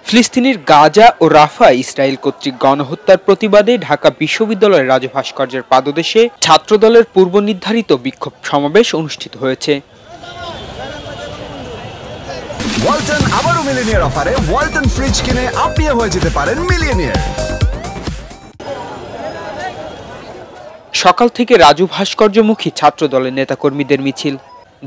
ফিলিস্তিনের গাজা ও রাফা ইসরায়েল কর্তৃক গণহত্যার প্রতিবাদে ঢাকা বিশ্ববিদ্যালয়ের রাজু ভাস্কর্যের পাদদেশে ছাত্রদলের পূর্ব নির্ধারিত বিক্ষোভ সমাবেশ অনুষ্ঠিত হয়েছে। ওয়ালটন আবারও মিলিনিয়ার অফারে ওয়ালটন ফ্রিজ কিনে আপনিও হয়ে যেতে পারেন মিলিয়নিয়ার। সকাল থেকে রাজু ভাস্কর্যমুখী ছাত্রদলের নেতাকর্মীদের মিছিল,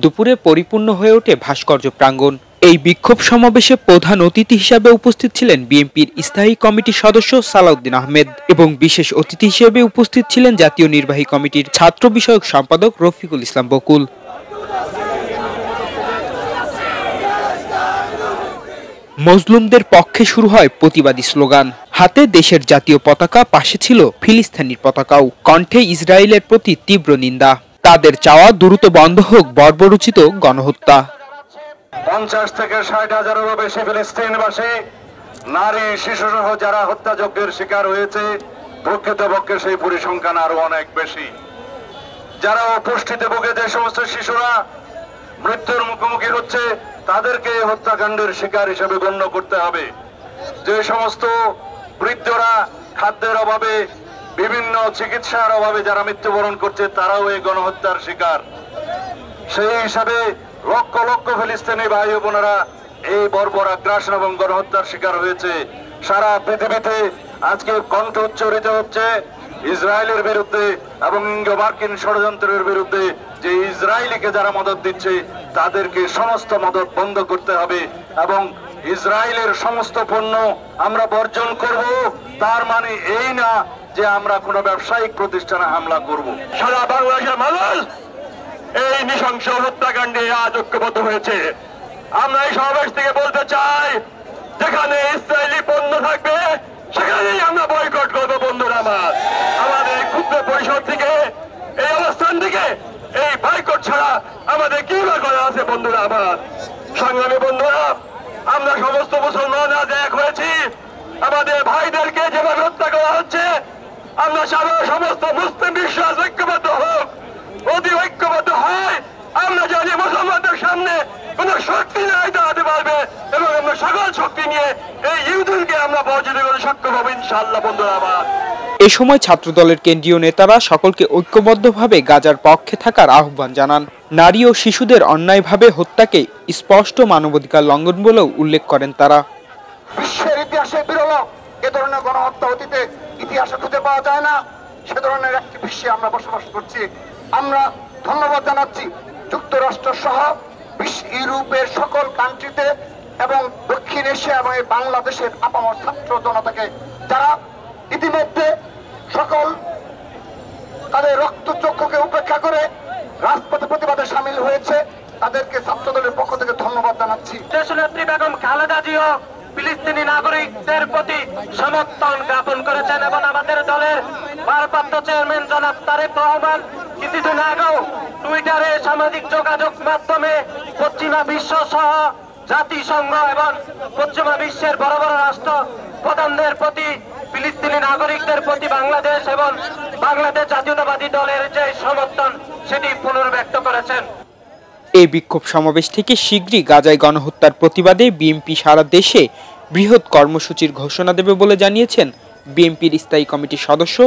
দুপুরে পরিপূর্ণ হয়ে ওঠে ভাস্কর্য প্রাঙ্গণ। এই বিক্ষোভ সমাবেশে প্রধান অতিথি হিসেবে উপস্থিত ছিলেন বিএনপির স্থায়ী কমিটির সদস্য সালাউদ্দিন আহমেদ এবং বিশেষ অতিথি হিসেবে উপস্থিত ছিলেন জাতীয় নির্বাহী কমিটির ছাত্র বিষয়ক সম্পাদক রফিকুল ইসলাম বকুল। মজলুমদের পক্ষে শুরু হয় প্রতিবাদী স্লোগান, হাতে দেশের জাতীয় পতাকা, পাশে ছিল ফিলিস্তিনির পতাকাও, কণ্ঠে ইসরায়েলের প্রতি তীব্র নিন্দা। তাদের চাওয়া দ্রুত বন্ধ হোক বর্বরোচিত গণহত্যা। 50 থেকে 60 হাজারেরও বেশি ফিলিস্তিনবাসী নারী শিশু সহ যারা হত্যাযজ্ঞের শিকার হয়েছে, প্রকৃতপক্ষে সেই পরিসংখ্যান আরো অনেক বেশি। যারা অপুষ্টিতে ভুগে যে সমস্ত শিশুরা মৃত্যুর মুখোমুখি হচ্ছে, তাদেরকে হত্যাকাণ্ডের শিকার হিসেবে গণ্য করতে হবে। যে সমস্ত বৃদ্ধরা খাদ্যের অভাবে, বিভিন্ন চিকিৎসার অভাবে যারা মৃত্যুবরণ করছে, তারাও এই গণহত্যার শিকার। সেই হিসাবে লক্ষ লক্ষ ফিলিস্তিনি ভাই বোনেরা এই বর্বর আগ্রাসন এবং গণহত্যার শিকার হয়েছে। সারা পৃথিবীতে আজকে কণ্ঠ উচ্চারিত হচ্ছে ইসরায়েলের বিরুদ্ধে এবং ইঙ্গো মার্কিন ষড়যন্ত্রের বিরুদ্ধে, যে ইসরায়েলিকে যারা মদত দিচ্ছে তাদেরকে সমস্ত মদত বন্ধ করতে হবে এবং ইসরায়েলের সমস্ত পণ্য আমরা বর্জন করব। তার মানে এই না যে আমরা কোনো ব্যবসায়িক প্রতিষ্ঠানে হামলা করব। সারা বাংলাদেশের মানুষ এই নৃশংস হত্যাকাণ্ডে আজ ঐক্যবদ্ধ হয়েছে। আমরা এই সমাবেশ থেকে বলতে চাই, যেখানে ইসরায়েলি পণ্য থাকবে সেখানেই আমরা বয়কট করবো। বন্ধুরা আমাদের ক্ষুদ্র পরিষদ থেকে এই অবস্থান থেকে এই বয়কট ছাড়া আমাদের কি বা করা আছে? বন্ধুরা সংগ্রামী বন্ধুরা, আমরা সমস্ত মুসলমান আজ এক হয়েছি। আমাদের ভাইদেরকে যেভাবে হত্যা করা হচ্ছে, আমরা সমস্ত মুসলিম বিশ্ব ঐক্যবদ্ধ হোক। অতি ঐক্যবদ্ধ হয় আমরা জানি মুসলমানদের সামনে কোন শক্তি নাই দাঁড়াতে পারবে এবং আমরা সকল শক্তি নিয়ে এই ইহুদিকে আমরা পরাজিত করতে সক্ষম হব ইনশাআল্লাহ। বন্ধুরা এ সময় ছাত্রদলের কেন্দ্রীয় নেতারা সকলকে ঐক্যবদ্ধভাবে গাজার পক্ষে থাকার আহ্বান জানান। নারী ও শিশুদের অন্যায়ভাবে হত্যাকে স্পষ্ট মানবাধিকার লঙ্ঘন বলেও উল্লেখ করেন তারা। বিশ্বের ইতিহাসে বিরল এ ধরনের গণহত্যা অতীতে ইতিহাসে খুঁজে পাওয়া যায় না। সে ধরনের একটি বিশ্বে আমরা বসবাস করছি। আমরা ধন্যবাদ জানাচ্ছি যুক্তরাষ্ট্র সহ ইউরোপের সকল কান্ট্রিতে এবং দক্ষিণ এশিয়া এবং বাংলাদেশের আপামর ছাত্র জনতাকে, যারা ইতিমধ্যে সকল তাদের রক্তচক্ষুকে উপেক্ষা করে রাজপথে প্রতিবাদে সামিল হয়েছে। তাদেরকে ছাত্রদলের পক্ষ থেকে ধন্যবাদ জানাচ্ছি। দেশনেত্রী বেগম খালেদা জিয়া ফিলিস্তিনি নাগরিকদের প্রতি সমর্থন জ্ঞাপন করেছেন এবং আমাদের দলের ভারপ্রাপ্ত চেয়ারম্যান জনাব তারেক রহমান কিছুদিন আগেও টুইটারে সামাজিক যোগাযোগ মাধ্যমে পশ্চিমা বিশ্ব সহ জাতিসংঘ এবং পশ্চিমা বিশ্বের বড় বড় রাষ্ট্র প্রধানদের প্রতি ফিলিস্তিনি নাগরিকদের প্রতি বাংলাদেশ এবং বাংলাদেশ জাতীয়তাবাদী দলের যে সমর্থন সেটি পুনর্ব্যক্ত করেছেন। এই বিক্ষোভ সমাবেশ থেকে শীঘ্রই গাজায় গণহত্যার প্রতিবাদে বিএনপি সারা দেশে বৃহৎ কর্মসূচির ঘোষণা দেবে বলে জানিয়েছেন বিএনপির স্থায়ী কমিটির সদস্য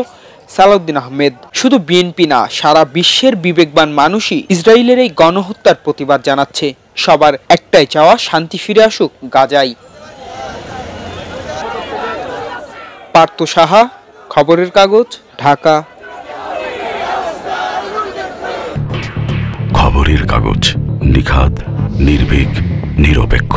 সালাউদ্দিন আহমেদ। শুধু বিএনপি না, সারা বিশ্বের বিবেকবান মানুষই ইসরায়েলের এই গণহত্যার প্রতিবাদ জানাচ্ছে। সবার একটাই চাওয়া, শান্তি ফিরে আসুক গাজায়। পার্থ সাহা, খবরের কাগজ, ঢাকা। খবরের কাগজ, নিখাদ, নির্ভীক, নিরপেক্ষ।